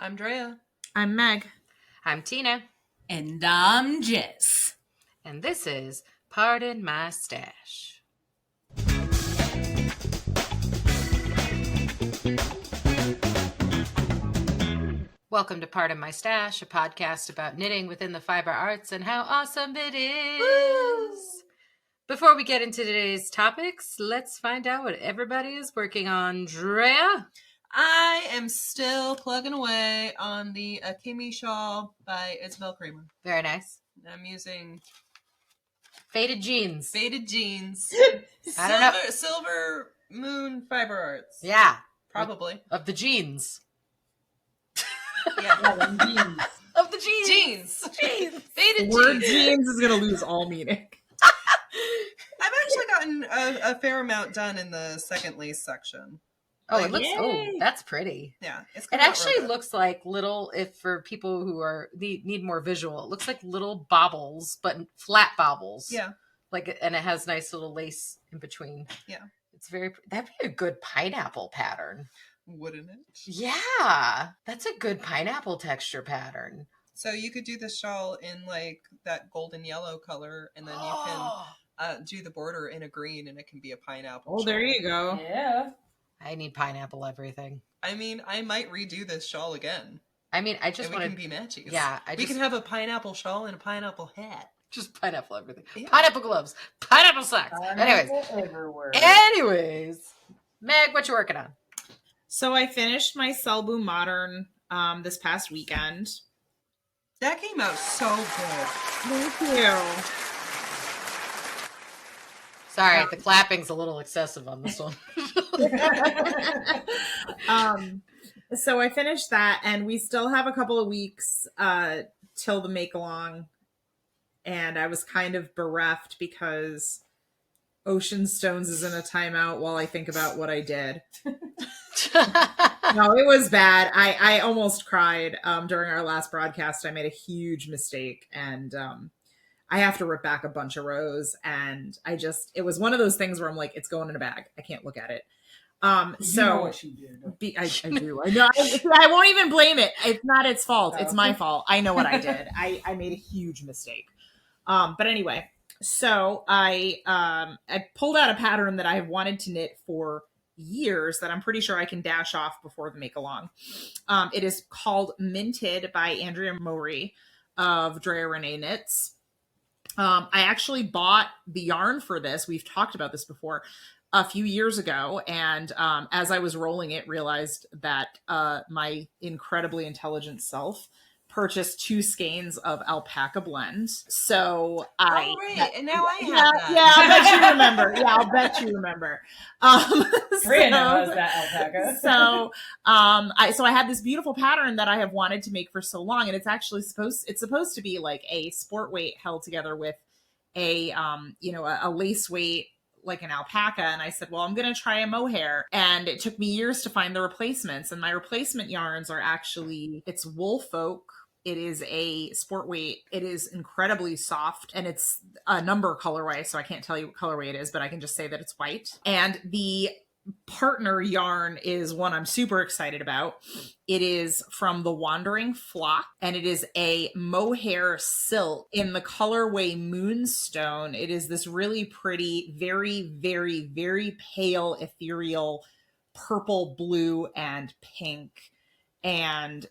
I'm Drea. I'm Meg. I'm Tina. And I'm Jess. And this is Pardon My Stash. Welcome to Pardon My Stash, a podcast about knitting within the fiber arts and how awesome it is. Woo! Before we get into today's topics, let's find out what everybody is working on. Drea? I am still plugging away on the Akemi shawl by Isabel Kramer. Very nice. I'm using Faded jeans. I don't know. Silver Moon Fiber Arts. Yeah. Probably. Of the jeans. Yeah. Jeans. Of the jeans. Jeans. Faded The word jeans. jeans is going to lose all meaning. I've actually gotten a fair amount done in the second lace section. Oh, Like, it looks. yay. Oh, that's pretty. Yeah. It It actually looks like little. If for people who need more visual, it looks like little bobbles, but flat bobbles. Yeah. Like, and it has nice little lace in between. Yeah. It's that'd be a good pineapple pattern. Wouldn't it? Yeah, that's a good pineapple texture pattern. So you could do the shawl in like that golden yellow color, and then you can do the border in a green, and it can be a pineapple. Oh, there you go. Yeah. I need pineapple everything. I mean, I might redo this shawl again. I mean, I just and we want can be matchies. Yeah, we can have a pineapple shawl and a pineapple hat. just pineapple everything. Yeah. Pineapple gloves, pineapple socks. Everywhere. Anyways, Meg, what you working on? So I finished my Selbu Modern this past weekend. That came out so good. Thank you. Sorry, the clapping's a little excessive on this one. So I finished that, and we still have a couple of weeks till the make along, and I was kind of bereft because Ocean Stones is in a timeout while I think about what I did. No, it was bad. I almost cried during our last broadcast. I made a huge mistake, and I have to rip back a bunch of rows, and it was one of those things where I'm like, it's going in a bag. I can't look at it. You know what she did. I do. I know. I won't even blame it. It's not its fault. It's my fault. I know what I did. I made a huge mistake. But anyway, so I pulled out a pattern that I have wanted to knit for years that I'm pretty sure I can dash off before the make along. It is called Minted by Andrea Mowry of Drea Renee Knits. I actually bought the yarn for this. We've talked about this before a few years ago. And as I was rolling it, realized that my incredibly intelligent self purchased 2 skeins of alpaca blend. So And now I have that. Yeah, I'll bet you remember. I'll bet you remember. Drea knows that alpaca. So I had this beautiful pattern that I have wanted to make for so long, and it's actually supposed to be like a sport weight held together with a lace weight like an alpaca. And I said, well, I'm going to try a mohair. And it took me years to find the replacements. And my replacement yarns are actually, it's Wool Folk. It is a sport weight. It is incredibly soft, and it's a number colorway. So I can't tell you what colorway it is, but I can just say that it's white. And the partner yarn is one I'm super excited about. It is from the Wandering Flock, and it is a mohair silk in the colorway Moonstone. It is this really pretty, very, very, very pale, ethereal purple, blue, and pink. And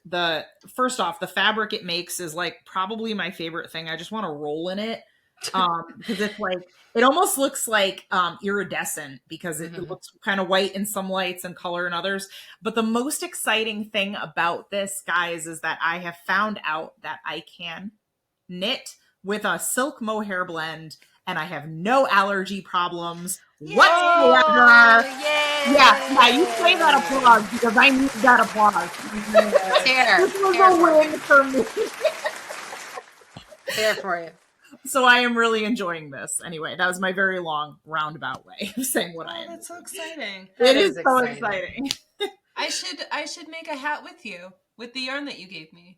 first off, the fabric it makes is like probably my favorite thing. I just want to roll in it. Because it's like, it almost looks like iridescent because it looks kind of white in some lights and color in others. But the most exciting thing about this, guys, is that I have found out that I can knit with a silk mohair blend, and I have no allergy problems whatsoever. Yeah, you play that applause because I need that applause. This was a win for me. There for you. So I am really enjoying this. Anyway, that was my very long roundabout way of saying what I am. That's so exciting. It is so exciting. I should make a hat with you with the yarn that you gave me.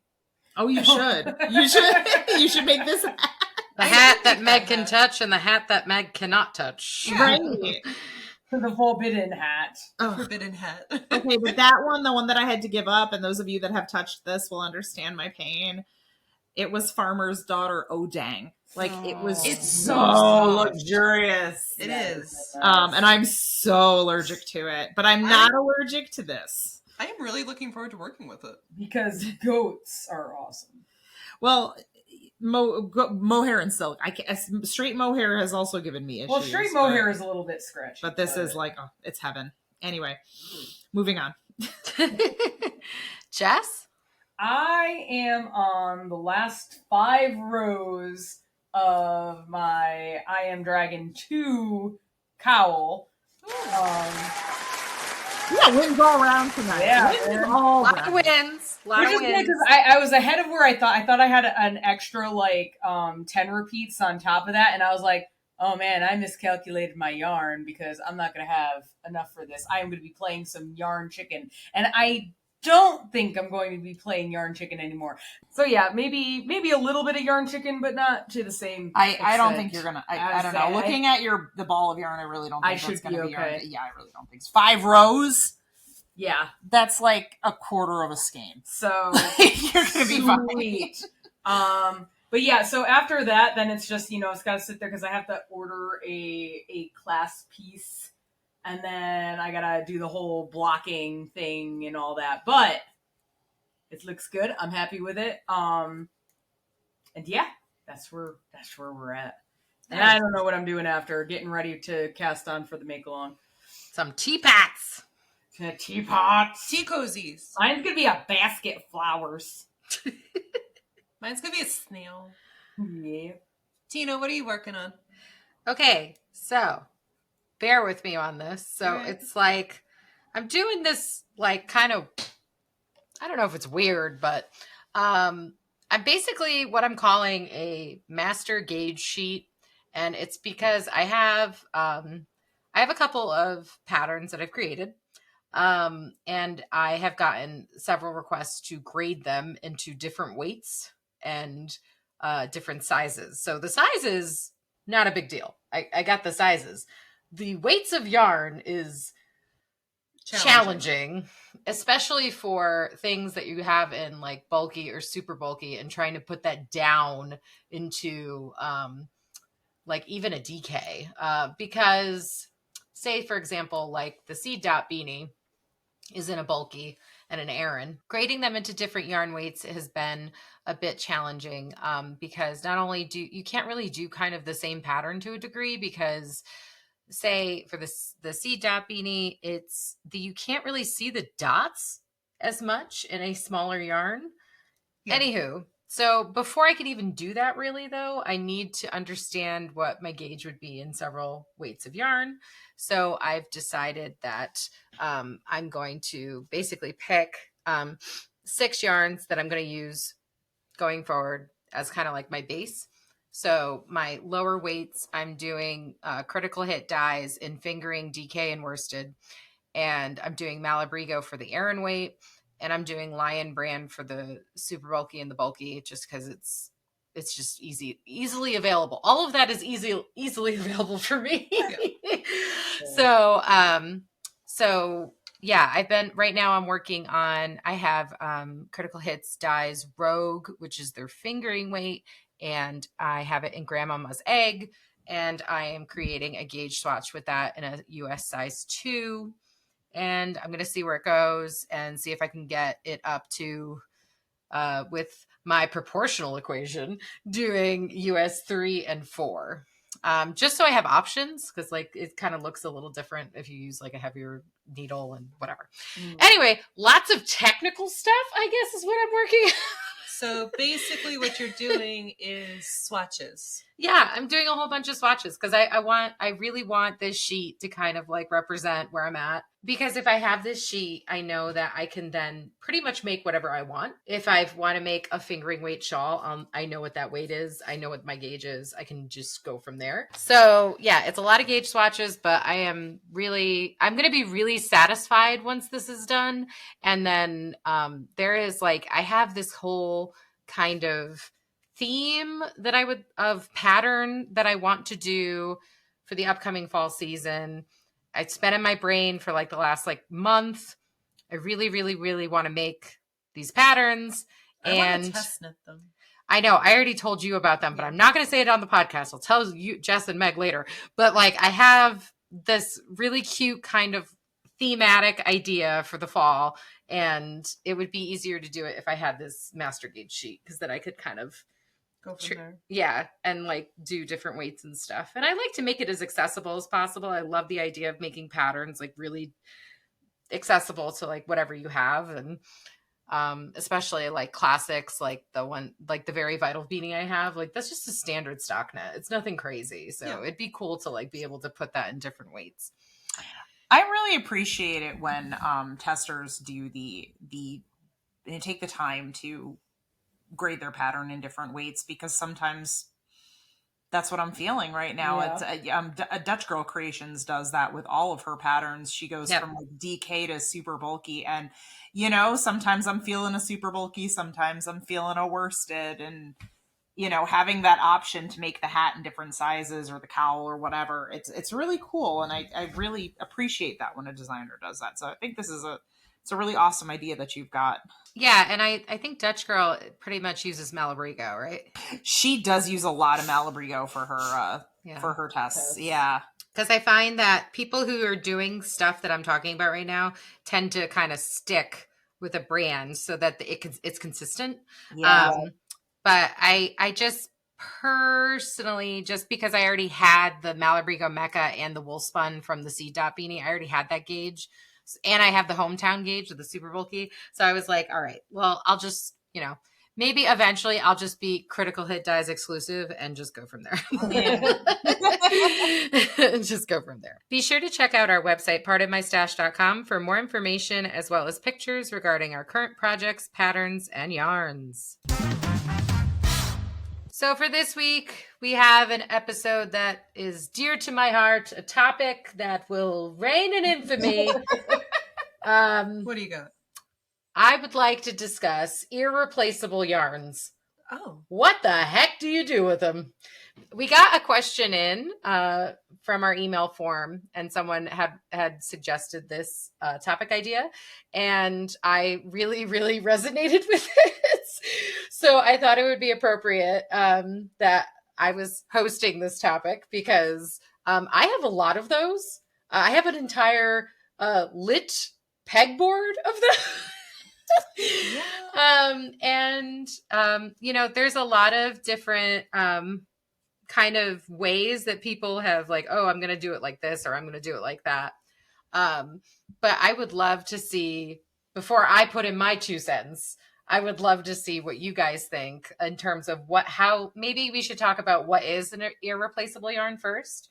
Oh, you should. You should make this The hat that Meg can touch and the hat that Meg cannot touch. right. The forbidden hat. Forbidden hat. Okay, but that one, the one that I had to give up, and those of you that have touched this will understand my pain. It was Farmer's Daughter Odang. Like, it was It's so soft. luxurious. It is. And I'm so allergic to it, but I'm not allergic to this. I am really looking forward to working with it. Because goats are awesome. Well, mohair and silk. Straight mohair has also given me issues. Well, straight mohair is a little bit scratchy. But this is like, oh, it's heaven. Anyway, moving on. Jess? I am on the last 5 rows of my I Am Dragon 2 cowl. Yeah, wins all around tonight. Yeah, wins all Lot around. of wins. Lot Which of is good wins. because I was ahead of where I thought. I thought I had an extra 10 repeats on top of that, and I was like, oh man, I miscalculated my yarn because I'm not going to have enough for this. I am going to be playing some Yarn Chicken, and I don't think I'm going to be playing Yarn Chicken anymore. So yeah, maybe a little bit of Yarn Chicken, but not to the same I don't extent. think you're gonna. I don't know. Looking at the ball of yarn, I really don't think I should that's gonna be be okay. yarn. Yeah, I really don't think so. 5 rows. Yeah. That's like a quarter of a skein. So you're gonna be sweet. fine. But yeah, so after that, then it's just, it's got to sit there because I have to order a class piece, and then I got to do the whole blocking thing and all that. But it looks good. I'm happy with it. And yeah, that's where we're at. And I don't know what I'm doing after, getting ready to cast on for the make along. Some teapots. Teapots. Tea cozies. Mine's gonna be a basket of flowers. Mine's gonna be a snail. Yeah. Tina, what are you working on? Okay, so bear with me on this. So it's like I'm doing this like kind of, I don't know if it's weird, but I'm basically what I'm calling a master gauge sheet, and it's because I have a couple of patterns that I've created. And I have gotten several requests to grade them into different weights and different sizes. So the sizes, not a big deal. I got the sizes. The weights of yarn is challenging, especially for things that you have in like bulky or super bulky, and trying to put that down into like even a DK. Because say, for example, like the seed dot beanie is in a bulky and an Aran. Grading them into different yarn weights has been a bit challenging because not only you can't really do kind of the same pattern to a degree, because say for the seed dot beanie, you can't really see the dots as much in a smaller yarn. Yeah. Anywho, so before I could even do that really though, I need to understand what my gauge would be in several weights of yarn. So I've decided that I'm going to basically pick 6 yarns that I'm going to use going forward as kind of like my base. So my lower weights, I'm doing critical hit dyes in fingering, DK, and worsted. And I'm doing Malabrigo for the Aran weight. And I'm doing Lion Brand for the super bulky and the bulky, just because it's just easily available. All of that is easily available for me. Yeah. So yeah, right now I'm working on, I have Critical Hits dyes Rogue, which is their fingering weight, and I have it in Grandmama's Egg, and I am creating a gauge swatch with that in a US size 2. And I'm going to see where it goes and see if I can get it up to, with my proportional equation, doing US 3 and 4. Just so I have options, because like it kind of looks a little different if you use like a heavier needle and whatever. Anyway, lots of technical stuff, I guess, is what I'm working on. So basically what you're doing is swatches. Yeah, I'm doing a whole bunch of swatches because I really want this sheet to kind of like represent where I'm at. Because if I have this sheet, I know that I can then pretty much make whatever I want. If I want to make a fingering weight shawl, I know what that weight is. I know what my gauge is. I can just go from there. So yeah, it's a lot of gauge swatches, but I'm going to be really satisfied once this is done. And then there is like, I have this whole kind of theme of pattern that I want to do for the upcoming fall season. it's been in my brain for like the last like month. I really, really, really want to make these patterns. I want And to test knit them. I know I already told you about them, but I'm not going to say it on the podcast. I'll tell you, Jess and Meg, later. But like, I have this really cute kind of thematic idea for the fall, and it would be easier to do it if I had this master gauge sheet, because then I could kind of Go from there. yeah, and like do different weights and stuff. And I like to make it as accessible as possible. I love the idea of making patterns like really accessible to like whatever you have, and especially like classics, like the Very Vital beanie I have, like that's just a standard stock knit. It's nothing crazy, so it'd be cool to like be able to put that in different weights. I really appreciate it when testers do they take the time to grade their pattern in different weights, because sometimes that's what I'm feeling right now. Yeah. It's a Dutch Girl Creations does that with all of her patterns. She goes Yep. from like DK to super bulky, and sometimes I'm feeling a super bulky, sometimes I'm feeling a worsted, and having that option to make the hat in different sizes or the cowl or whatever, it's really cool, and I really appreciate that when a designer does that. So I think it's a really awesome idea that you've got. Yeah, and I think Dutch Girl pretty much uses Malabrigo, right? She does use a lot of Malabrigo for her tests. Yeah. Because I find that people who are doing stuff that I'm talking about right now tend to kind of stick with a brand so that it's consistent. Yeah. But I just personally, just because I already had the Malabrigo Mecca and the wool spun from the Seed Dot beanie, I already had that gauge. And I have the hometown gauge with the super bulky. So I was like, all right, well, I'll just, maybe eventually I'll just be Critical Hit Dyes exclusive and just go from there. Just go from there. Be sure to check out our website, partofmystash.com, for more information as well as pictures regarding our current projects, patterns, and yarns. So for this week, we have an episode that is dear to my heart, a topic that will reign in infamy. What do you got? I would like to discuss irreplaceable yarns. Oh. What the heck do you do with them? We got a question in from our email form, and someone had suggested this topic idea, and I really, really resonated with it. So I thought it would be appropriate that I was hosting this topic, because I have a lot of those. I have an entire lit pegboard of them. There's a lot of different kind of ways that people have like, oh, I'm going to do it like this, or I'm going to do it like that. But I would love to see, before I put in my 2 cents, I would love to see what you guys think in terms of how maybe we should talk about what is an irreplaceable yarn first.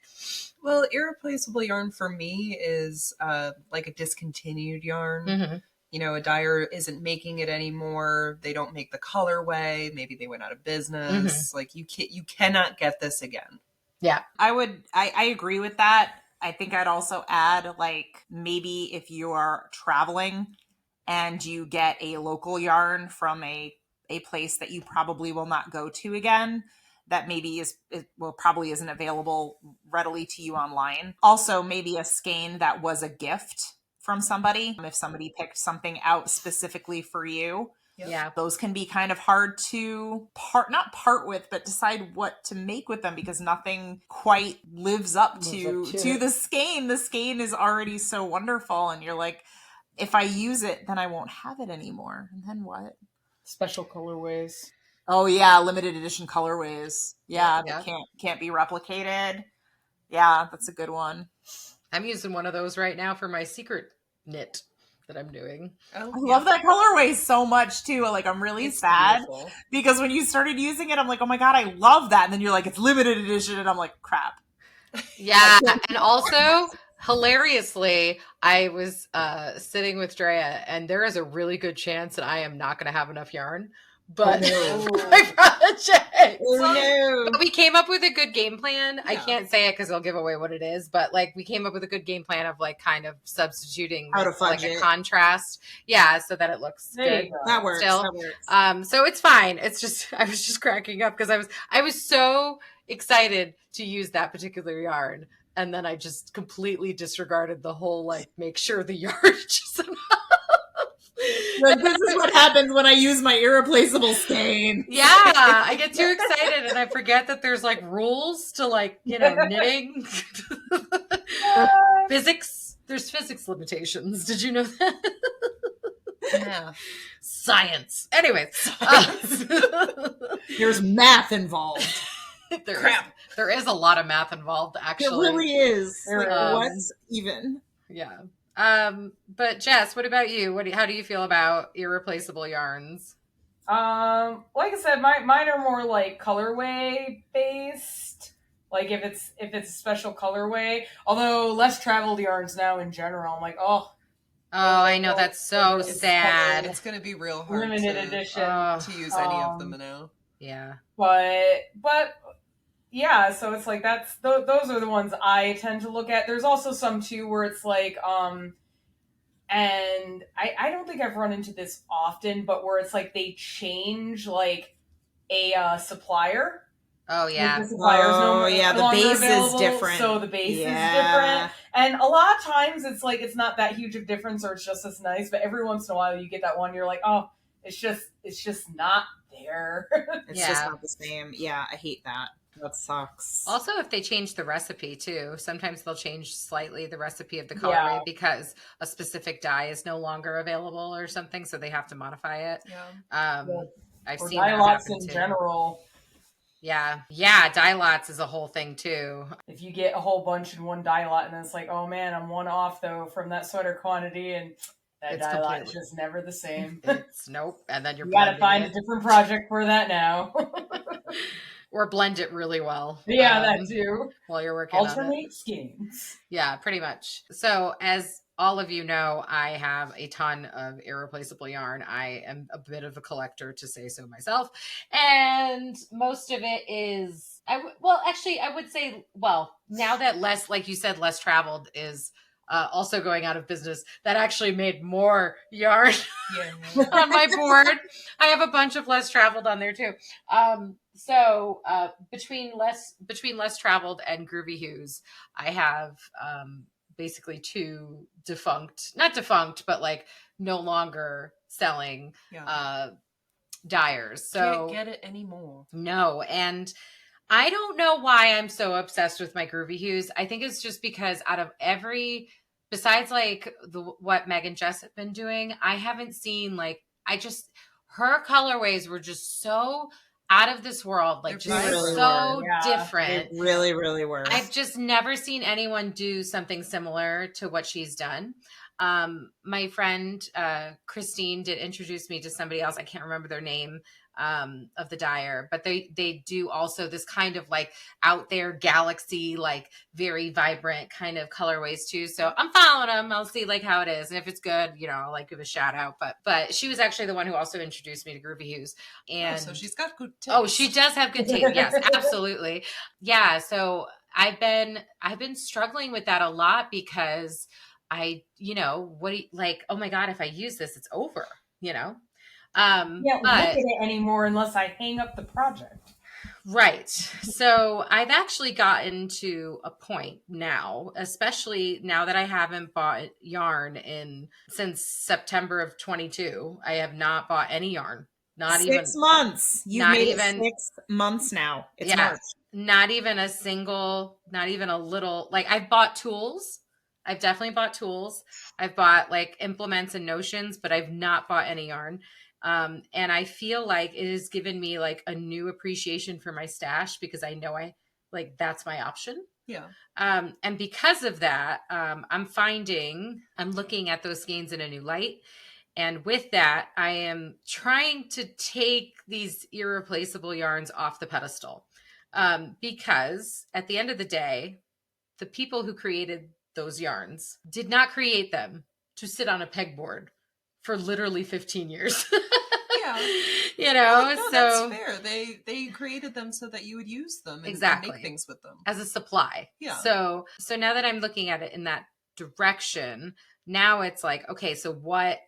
Well, irreplaceable yarn for me is like a discontinued yarn. Mm-hmm. A dyer isn't making it anymore. They don't make the colorway. Maybe they went out of business. Mm-hmm. Like you cannot get this again. Yeah. I agree with that. I think I'd also add, like, maybe if you are traveling and you get a local yarn from a place that you probably will not go to again, that maybe probably isn't available readily to you online. Also, maybe a skein that was a gift from somebody. If somebody picked something out specifically for you, Yeah. those can be kind of hard to not part with, but decide what to make with them, because nothing quite lives up to the skein. The skein is already so wonderful, and you're like, if I use it, then I won't have it anymore. And then what? Special colorways. Oh yeah, limited edition colorways. Yeah, Yeah. that can't be replicated. Yeah, that's a good one. I'm using one of those right now for my secret knit that I'm doing. Oh, I love that colorway so much too. Like, I'm really sad beautiful. because when you started using it, I'm like, oh my God, I love that. And then you're like, it's limited edition. And I'm like, crap. Yeah. And also, hilariously, I was sitting with Drea, and there is a really good chance that I am not going to have enough yarn. But for my project. But we came up with a good game plan. I can't say it because it'll give away what it is, but like we came up with a good game plan of like kind of substituting like a contrast. Yeah, so that it looks good. That works. Still. That works. So it's fine. It's just I was just cracking up because I was so excited to use that particular yarn And then I just completely disregarded the whole, like, make sure the yardage is enough. Like, this is what happens when I use my irreplaceable skein. Yeah, I get too excited and I forget that there's like rules to like, knitting. Physics. There's physics limitations. Did you know that? Yeah. Science. Anyways. There's math involved. There is a lot of math involved, actually. It really is. Like, Um, what's even? Yeah. But Jess, what about you? How do you feel about irreplaceable yarns? Like I said, mine are more like colorway based. Like if it's a special colorway. Although less traveled yarns now in general, I'm like, oh, I know, that's so sad. It's going to be real hard limited to edition. to use any of them now. Yeah. But yeah, so it's like those are the ones I tend to look at. There's also some too where it's like and I don't think I've run into this often, but where it's like they change like a supplier. Oh yeah. Like the supplier's the base available, is different. So the base is different. And a lot of times it's like it's not that huge of difference or it's just as nice, but every once in a while you get that one you're like, oh, it's just not there. It's just not the same. Yeah, I hate that. That sucks. Also, if they change the recipe too, sometimes they'll change slightly the recipe of the colorway because a specific dye is no longer available or something, so they have to modify it. Yeah. I've or seen that dye lots happen in too. general. Yeah, dye lots is a whole thing too. If you get a whole bunch in one dye lot, and then it's like, oh man, I'm one off though from that sweater quantity, and that dye lot is just never the same. It's nope, and then you gotta find a different project for that now. Or blend it really well. Yeah, that too. While you're working on it. Alternate skeins. Yeah, pretty much. So as all of you know, I have a ton of irreplaceable yarn. I am a bit of a collector, to say so myself. And most of it is, I would say, now that like you said, less traveled is also going out of business, that actually made more yarn on my board. I have a bunch of less traveled on there too. So between less traveled and Groovy Hues, I have basically two not defunct, but like no longer selling dyers. So can't get it anymore. No, and I don't know why I'm so obsessed with my Groovy Hues. I think it's just because out of besides like what Meg and Jess have been doing, I haven't seen her colorways were just so out of this world, like just really so different. They really, really were. I've just never seen anyone do something similar to what she's done. My friend Christine did introduce me to somebody else. I can't remember their name of the dyer, but they do also this kind of like out there galaxy, like very vibrant kind of colorways too. So I'm following them. I'll see like how it is, and if it's good, I'll like give a shout out. But she was actually the one who also introduced me to Groovy Hues, and so she's got good taste. Oh, she does have good taste. Yes, absolutely. Yeah. So I've been struggling with that a lot because oh my God, if I use this, it's over, Can't look at it anymore unless I hang up the project. Right. So I've actually gotten to a point now, especially now that I haven't bought yarn since September of 22. I have not bought any yarn. Not 6 months. You've made it 6 months now. It's March. Not even a single, not even a little, like I've bought tools. I've definitely bought tools. I've bought like implements and notions, but I've not bought any yarn. And I feel like it has given me like a new appreciation for my stash because I know that's my option. Yeah. And because of that, I'm looking at those skeins in a new light. And with that, I am trying to take these irreplaceable yarns off the pedestal. Because at the end of the day, the people who created those yarns did not create them to sit on a pegboard for literally 15 years. Yeah. No, that's fair. They created them so that you would use them and make things with them as a supply. Yeah. So now that I'm looking at it in that direction, now it's like, okay, so what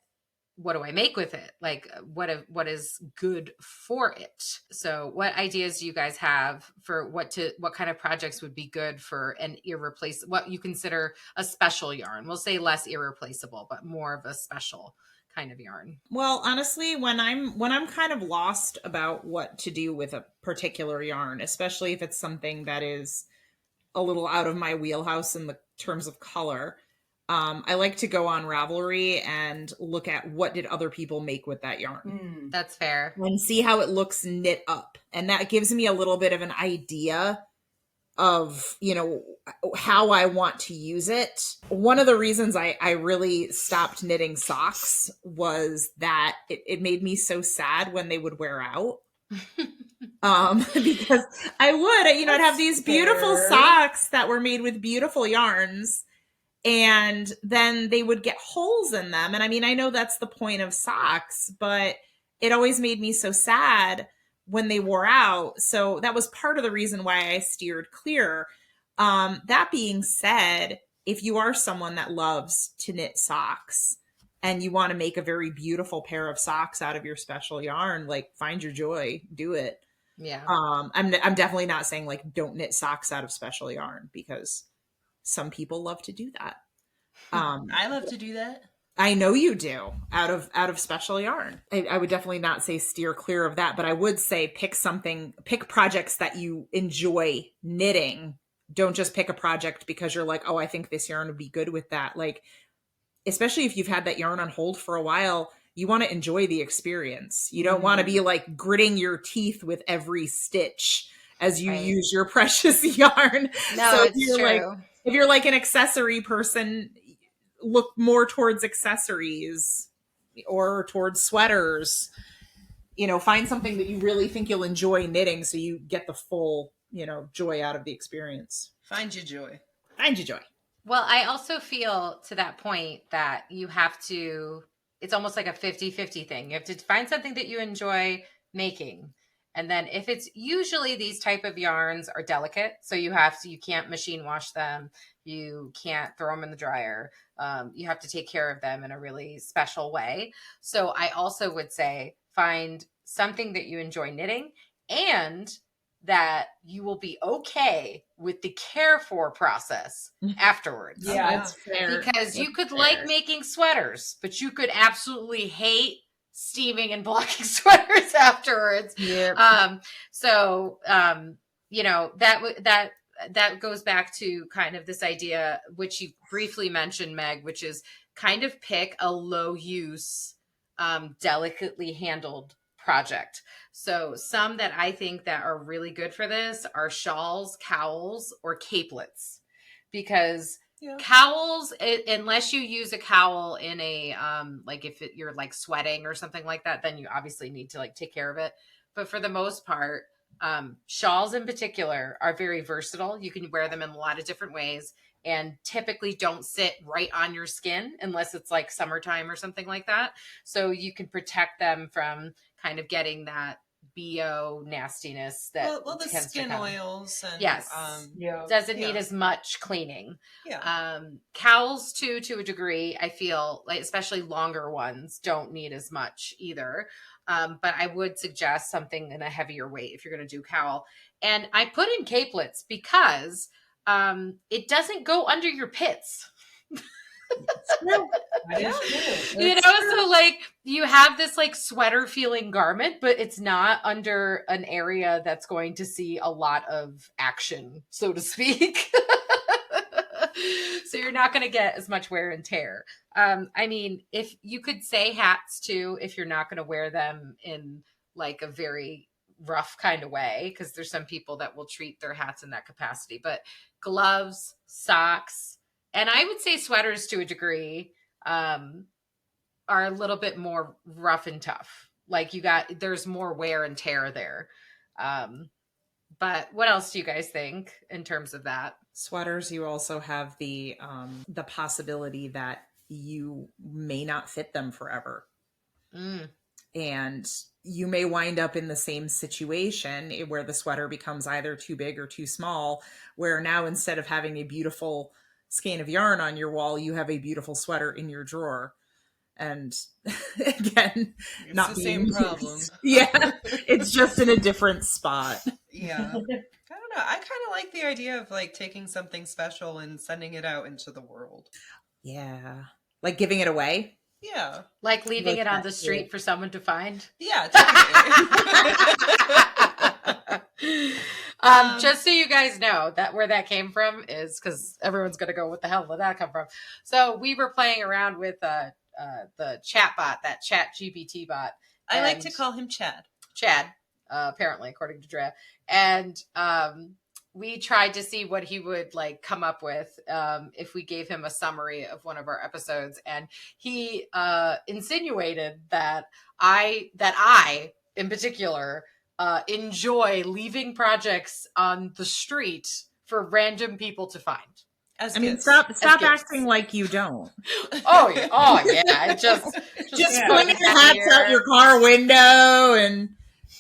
what do I make with it? Like what is good for it? So what ideas do you guys have for what kind of projects would be good for an irreplaceable, what you consider a special yarn? We'll say less irreplaceable, but more of a special kind of yarn. Well, honestly, when I'm kind of lost about what to do with a particular yarn, especially if it's something that is a little out of my wheelhouse in the terms of color, I like to go on Ravelry and look at what did other people make with that yarn. That's fair. And see how it looks knit up. And that gives me a little bit of an idea of, you know, how I want to use it. One of the reasons I really stopped knitting socks was that it made me so sad when they would wear out. Because I would, you know, I'd have these beautiful socks that were made with beautiful yarns, and then they would get holes in them. And I mean, I know that's the point of socks, but it always made me so sad when they wore out. So that was part of the reason why I steered clear. That being said, if you are someone that loves to knit socks and you want to make a very beautiful pair of socks out of your special yarn, like find your joy, do it. Yeah. I'm definitely not saying like don't knit socks out of special yarn, because some people love to do that. I love to do that. I know you do, out of special yarn. I would definitely not say steer clear of that, but I would say pick projects that you enjoy knitting. Don't just pick a project because you're like, oh, I think this yarn would be good with that. Like, especially if you've had that yarn on hold for a while, you want to enjoy the experience. You don't want to be like gritting your teeth with every stitch as you use your precious yarn. No, so it's true. If you're like an accessory person, look more towards accessories or towards sweaters. You know, find something that you really think you'll enjoy knitting so you get the full, you know, joy out of the experience. Find your joy. Find your joy. Well, I also feel to that point that you have to, it's almost like a 50-50 thing. You have to find something that you enjoy making. And then if it's usually these type of yarns are delicate, so you can't machine wash them. You can't throw them in the dryer. You have to take care of them in a really special way. So I also would say find something that you enjoy knitting and that you will be okay with the care for process afterwards. Yeah, that's fair. Because you could like making sweaters, but you could absolutely hate steaming and blocking sweaters afterwards. Yeah. You know, that goes back to kind of this idea, which you briefly mentioned, Meg, which is kind of pick a low use, delicately handled project. So some that I think that are really good for this are shawls, cowls, or capelets, because cowls, unless you use a cowl in a, like if you're like sweating or something like that, then you obviously need to like take care of it. But for the most part, shawls in particular are very versatile. You can wear them in a lot of different ways and typically don't sit right on your skin unless it's like summertime or something like that. So you can protect them from kind of getting that BO nastiness that the skin oils and doesn't need as much cleaning. Cowls too, to a degree, I feel like, especially longer ones, don't need as much either. But I would suggest something in a heavier weight if you're going to do cowl. And I put in capelets because it doesn't go under your pits. You know, so like you have this like sweater feeling garment, but it's not under an area that's going to see a lot of action, so to speak. So you're not going to get as much wear and tear. I mean, if you could say hats too, if you're not going to wear them in like a very rough kind of way, because there's some people that will treat their hats in that capacity, but gloves, socks, and I would say sweaters to a degree, are a little bit more rough and tough. Like there's more wear and tear there. But what else do you guys think in terms of that? Sweaters, you also have the possibility that you may not fit them forever. And you may wind up in the same situation where the sweater becomes either too big or too small, where now instead of having a beautiful skein of yarn on your wall, you have a beautiful sweater in your drawer. And again, It's not the being same problem. Yeah, it's just in a different spot. Yeah. I don't know. I kind of like the idea of like taking something special and sending it out into the world. Yeah, like giving it away. Yeah. Like leaving Like it on that, the street yeah. for someone to find. Yeah, definitely. Just so you guys know that where that came from is because everyone's gonna go, what the hell did that come from? So we were playing around with the chat bot, that chat GPT bot. I like to call him Chad. Chad, apparently, according to Drea. And we tried to see what he would like come up with if we gave him a summary of one of our episodes. And he insinuated that I in particular enjoy leaving projects on the street for random people to find. I mean, stop acting like you don't. Oh yeah, just pulling your hats out your car window and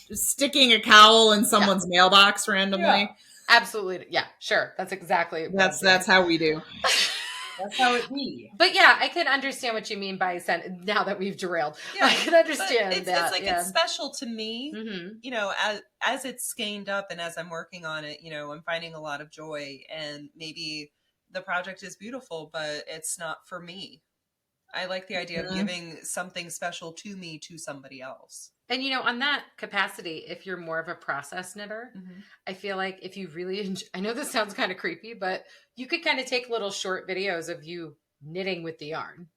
just sticking a cowl in someone's mailbox randomly. Yeah. Absolutely, yeah, sure. That's exactly that's how we do. That's how it be. But yeah, I can understand what you mean by now that we've derailed. Yeah, I can understand that. It's like it's special to me. Mm-hmm. You know, as it's skeined up and as I'm working on it, you know, I'm finding a lot of joy, and maybe the project is beautiful, but it's not for me. I like the idea of giving something special to me to somebody else. And, you know, on that capacity, if you're more of a process knitter, I feel like if you really enjoy, I know this sounds kind of creepy, but you could kind of take little short videos of you knitting with the yarn.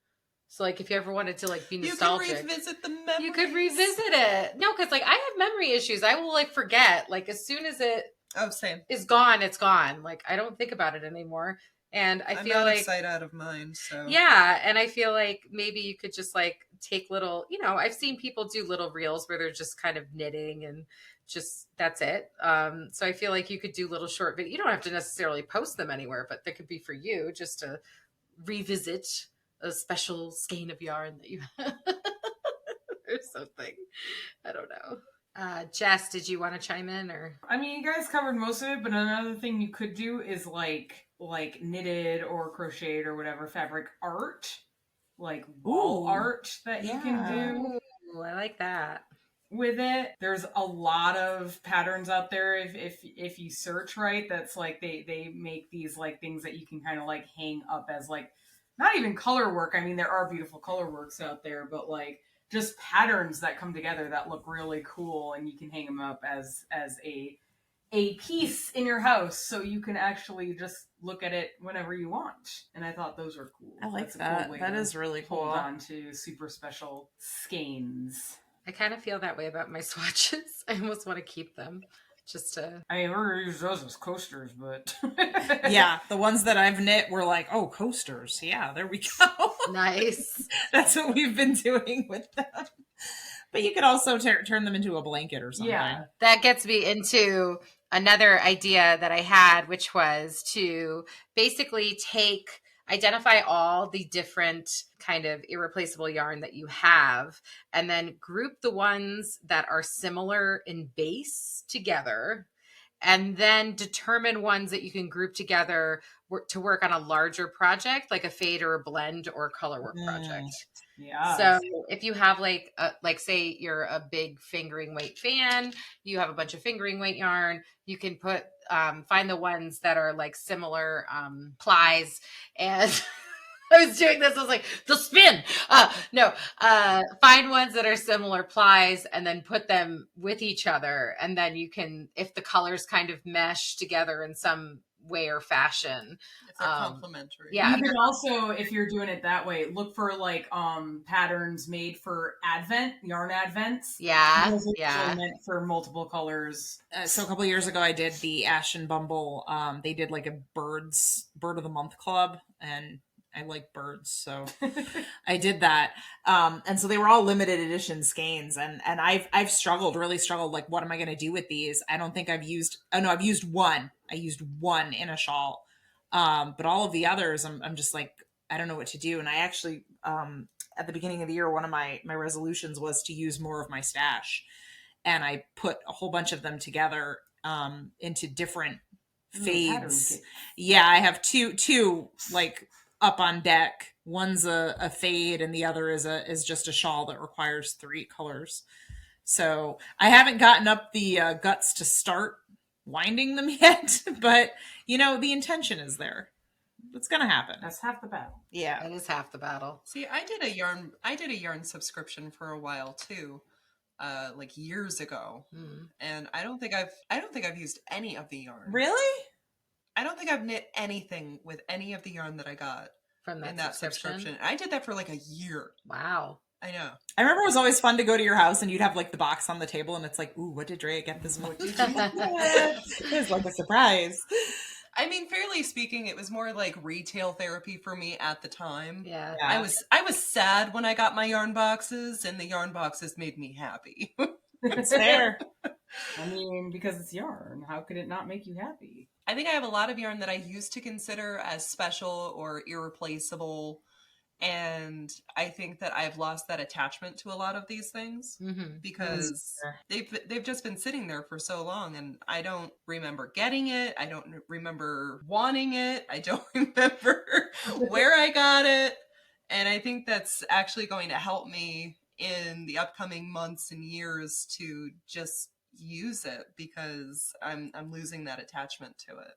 So, like, if you ever wanted to, like, be nostalgic. You can revisit the memories. You could revisit it. No, because, like, I have memory issues. I will, like, forget. Like, as soon as it is gone, it's gone. Like, I don't think about it anymore. And I feel like sight out of mind. So yeah, and I feel like maybe you could just like take little, you know, I've seen people do little reels where they're just kind of knitting and just that's it. So I feel like you could do little short videos. You don't have to necessarily post them anywhere, but they could be for you just to revisit a special skein of yarn that you have or something. I don't know. Jess, did you want to chime in or? I mean, you guys covered most of it, but another thing you could do is like knitted or crocheted or whatever fabric art, like wall art that you can do. Ooh, I like that. With it, there's a lot of patterns out there. If you search right, that's like they make these like things that you can kind of like hang up as like not even color work. I mean, there are beautiful color works out there, but like just patterns that come together that look really cool, and you can hang them up as a piece in your house, so you can actually just look at it whenever you want. And I thought those were cool. I like That's that. cool That is really cool. Hold on to super special skeins. I kind of feel that way about my swatches. I almost want to keep them. Just to... I mean, we're going to use those as coasters, but... Yeah, the ones that I've knit were like, oh, coasters. Yeah, there we go. Nice. That's what we've been doing with them. But you could also turn them into a blanket or something. Yeah. That gets me into another idea that I had, which was to basically identify all the different kind of irreplaceable yarn that you have, and then group the ones that are similar in base together, and then determine ones that you can group together to work on a larger project, like a fade or a blend or a color work project. Yeah. So if you have like say you're a big fingering weight fan, you have a bunch of fingering weight yarn, you can put find the ones that are like similar plies. And I was doing this, I was like, the spin. Find ones that are similar plies and then put them with each other. And then you can, if the colors kind of mesh together in some way or fashion, if they're complementary. Yeah. You can also, if you're doing it that way, look for like patterns made for yarn advents. Yeah. Yeah. Meant for multiple colors. So a couple of years ago, I did the Ash and Bumble. They did like a bird of the month club, and I like birds, so I did that. And so they were all limited edition skeins, and I've really struggled. Like, what am I going to do with these? I don't think I've used one. I used one in a shawl. But all of the others, I'm just like, I don't know what to do. And I actually, at the beginning of the year, one of my resolutions was to use more of my stash. And I put a whole bunch of them together, into different fades. Yeah, I have two like up on deck One's a fade and the other is just a shawl that requires 3 colors. So I haven't gotten up the guts to start winding them yet, but the intention is there. It's gonna happen. That's half the battle. Yeah. That is half the battle. See, I did a yarn subscription for a while too, like years ago, and I don't think I've used any of the yarn. Really? I don't think I've knit anything with any of the yarn that I got From in that subscription. I did that for like a year. Wow. I know. I remember it was always fun to go to your house and you'd have like the box on the table and it's like, ooh, what did Drea get this month? It was like a surprise. I mean, fairly speaking, it was more like retail therapy for me at the time. Yeah. I was sad when I got my yarn boxes, and the yarn boxes made me happy. It's fair. I mean, because it's yarn. How could it not make you happy? I think I have a lot of yarn that I used to consider as special or irreplaceable, and I think that I've lost that attachment to a lot of these things because they've just been sitting there for so long, and I don't remember getting it. I don't remember wanting it. I don't remember where I got it, and I think that's actually going to help me in the upcoming months and years to just use it because I'm losing that attachment to it.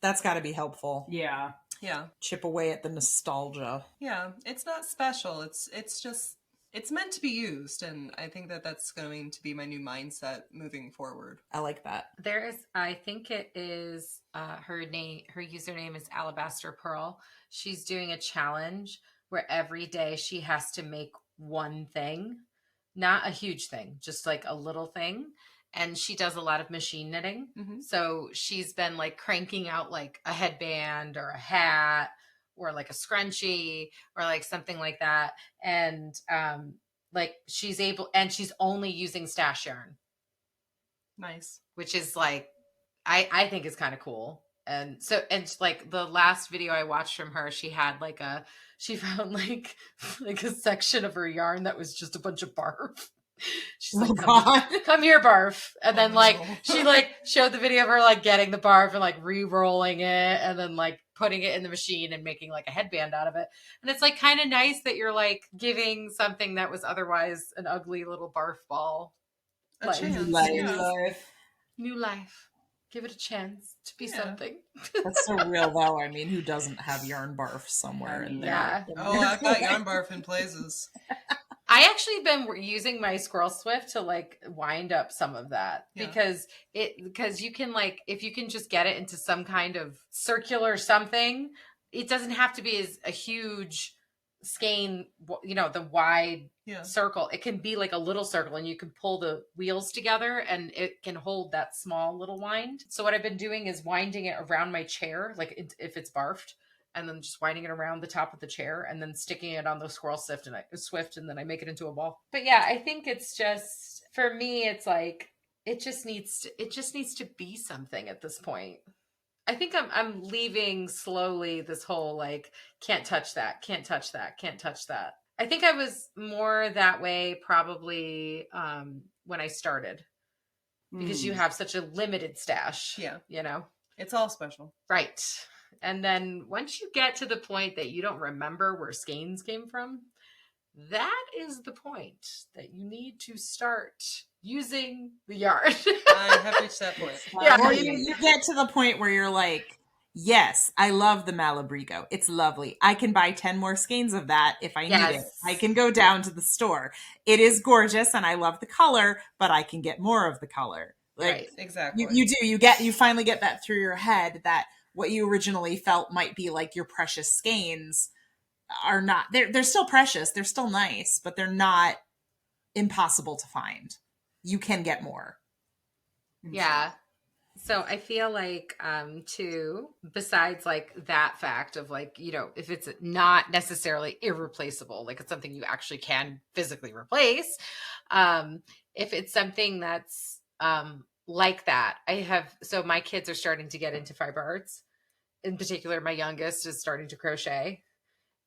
That's got to be helpful. Yeah. Yeah. Chip away at the nostalgia. Yeah, it's not special. It's just it's meant to be used, and I think that that's going to be my new mindset moving forward. I like that. There is, I think it is her username is Alabaster Pearl. She's doing a challenge where every day she has to make one thing, not a huge thing, just like a little thing. And she does a lot of machine knitting. So she's been like cranking out like a headband or a hat or like a scrunchie or like something like that. And like she's only using stash yarn. Nice. Which is like, I think is kind of cool. And so, and like the last video I watched from her, she found like a section of her yarn that was just a bunch of barf. She's like, come here, barf. And then she like showed the video of her like getting the barf and like re-rolling it and then like putting it in the machine and making like a headband out of it. And it's like kind of nice that you're like giving something that was otherwise an ugly little barf ball A chance. new life. Give it a chance to be something. That's so real, though. I mean, who doesn't have yarn barf somewhere in there? Yeah. Oh, I've got yarn barf in places. I actually been using my Squirrel Swift to like wind up some of that because you can like, if you can just get it into some kind of circular something, it doesn't have to be as a huge skein, the wide circle. It can be like a little circle and you can pull the wheels together and it can hold that small little wind. So what I've been doing is winding it around my chair, like if it's barfed, and then just winding it around the top of the chair and then sticking it on the Squirrel Swift and then I make it into a ball. But yeah, I think it's just, for me, it's like, it just needs to be something at this point. I think I'm leaving slowly this whole like, can't touch that. I think I was more that way probably when I started because you have such a limited stash. Yeah. It's all special. Right. And then once you get to the point that you don't remember where skeins came from, that is the point that you need to start using the yarn. I have reached that point. Or you get to the point where you're like, yes, I love the Malabrigo. It's lovely. I can buy 10 more skeins of that if I need it. I can go down to the store. It is gorgeous and I love the color, but I can get more of the color. Like, right, exactly. You finally get that through your head that what you originally felt might be like your precious skeins are not. They're still precious. They're still nice, but they're not impossible to find. You can get more. Yeah. So I feel like, too, besides like that fact of like, if it's not necessarily irreplaceable, like it's something you actually can physically replace. If it's something that's, like that, so my kids are starting to get into fiber arts. In particular, my youngest is starting to crochet.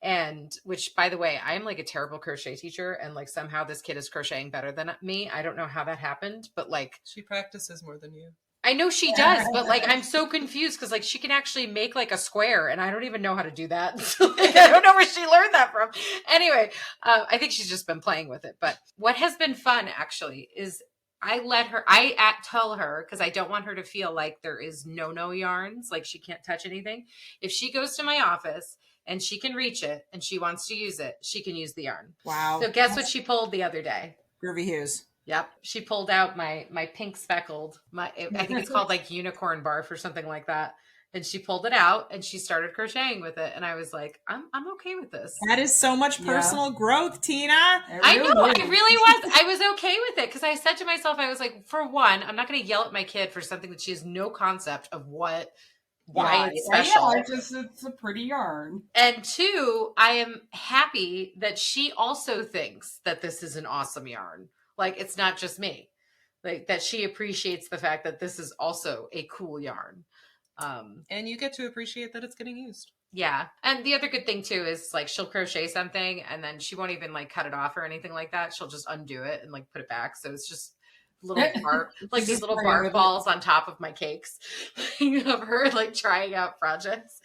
And which, by the way, I'm like a terrible crochet teacher. And like somehow this kid is crocheting better than me. I don't know how that happened, but like. She practices more than you. I know she does, but like I'm so confused because like she can actually make like a square, and I don't even know how to do that. So, like, I don't know where she learned that from. Anyway, I think she's just been playing with it. But what has been fun actually is tell her, because I don't want her to feel like there is no yarns, like she can't touch anything. If she goes to my office and she can reach it and she wants to use it, she can use the yarn. Wow. So guess what she pulled the other day? Groovy Hughes. Yep. She pulled out my pink speckled, I think it's called like unicorn barf or something like that. And she pulled it out and she started crocheting with it. And I was like, I'm okay with this. That is so much personal growth, Tina. I know. I really was. I was okay with it because I said to myself, I was like, for one, I'm not going to yell at my kid for something that she has no concept of why it's special. Yeah, it's a pretty yarn. And two, I am happy that she also thinks that this is an awesome yarn. Like, it's not just me. Like, that she appreciates the fact that this is also a cool yarn. And you get to appreciate that it's getting used. Yeah. And the other good thing too is like she'll crochet something and then she won't even like cut it off or anything like that. She'll just undo it and like put it back. So it's just little barf, like these little barf balls on top of my cakes of her like trying out projects.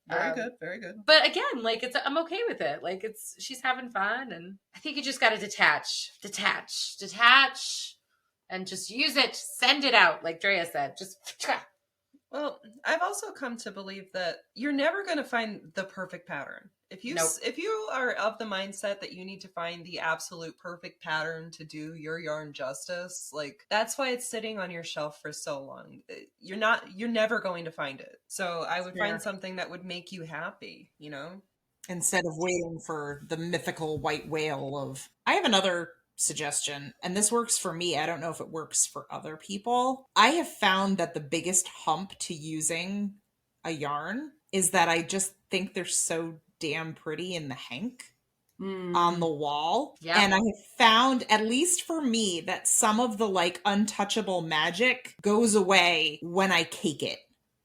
Very good, very good. But again, like I'm okay with it. Like she's having fun, and I think you just got to detach, and just use it, send it out, like Drea said. Just. Well, I've also come to believe that you're never going to find the perfect pattern. If you are of the mindset that you need to find the absolute perfect pattern to do your yarn justice, like that's why it's sitting on your shelf for so long. You're never going to find it. So I would find something that would make you happy, you know? Instead of waiting for the mythical white whale of... I have another suggestion, and this works for me. I don't know if it works for other people. I have found that the biggest hump to using a yarn is that I just think they're so damn pretty in the hank on the wall. Yeah. And I have found, at least for me, that some of the like untouchable magic goes away when I cake it.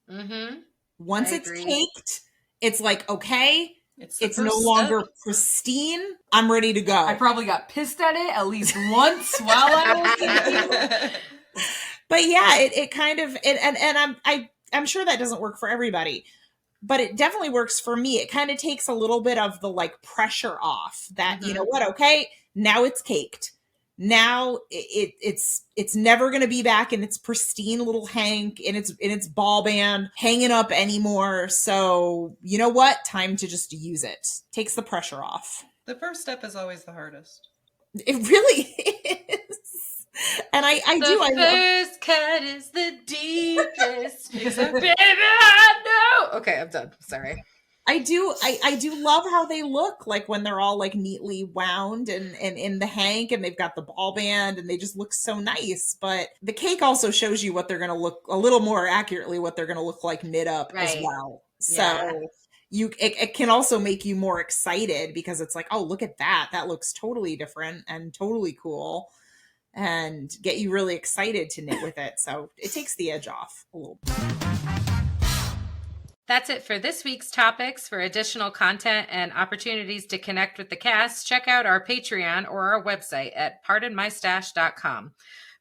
Mm-hmm. Once it's caked, it's like, okay, it's no longer pristine. I'm ready to go. I probably got pissed at it at least once while I was thinking. But yeah, it kind of, and I'm sure that doesn't work for everybody, but it definitely works for me. It kind of takes a little bit of the like pressure off that, you know what, okay, now it's caked. Now it's never going to be back in its pristine little hank in its ball band hanging up anymore. So you know what? Time to just use it. Takes the pressure off. The first step is always the hardest. It really is. And I do. The first cut is the deepest. Baby, I know. Okay, I'm done. Sorry. I do love how they look like when they're all like neatly wound and in the hank and they've got the ball band and they just look so nice. But the cake also shows you what they're going to look a little more accurately, what they're going to look like knit up as well. So it can also make you more excited because it's like, oh, look at that. That looks totally different and totally cool and get you really excited to knit with it. So it takes the edge off a little bit. That's it for this week's topics. For additional content and opportunities to connect with the cast, check out our Patreon or our website at pardonmystash.com.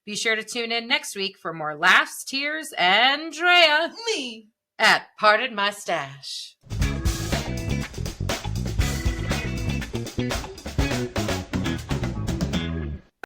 Be sure to tune in next week for more laughs, tears, and Drea me at Pardon My Stash.